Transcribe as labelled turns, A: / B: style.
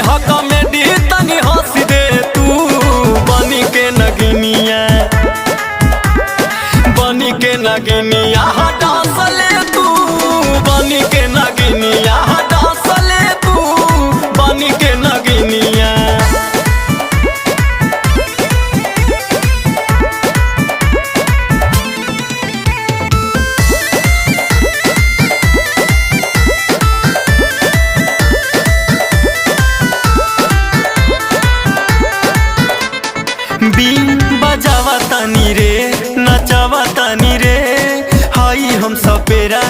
A: ह कॉमेडी तनी हंस दे तू बनी के नगिनिया डांस ले तू बनी के नगिनिया डांस ले तू बनी के नगिनिया। बीन बजावा तनी रे नचावा तनी रे हाई हम सपेरा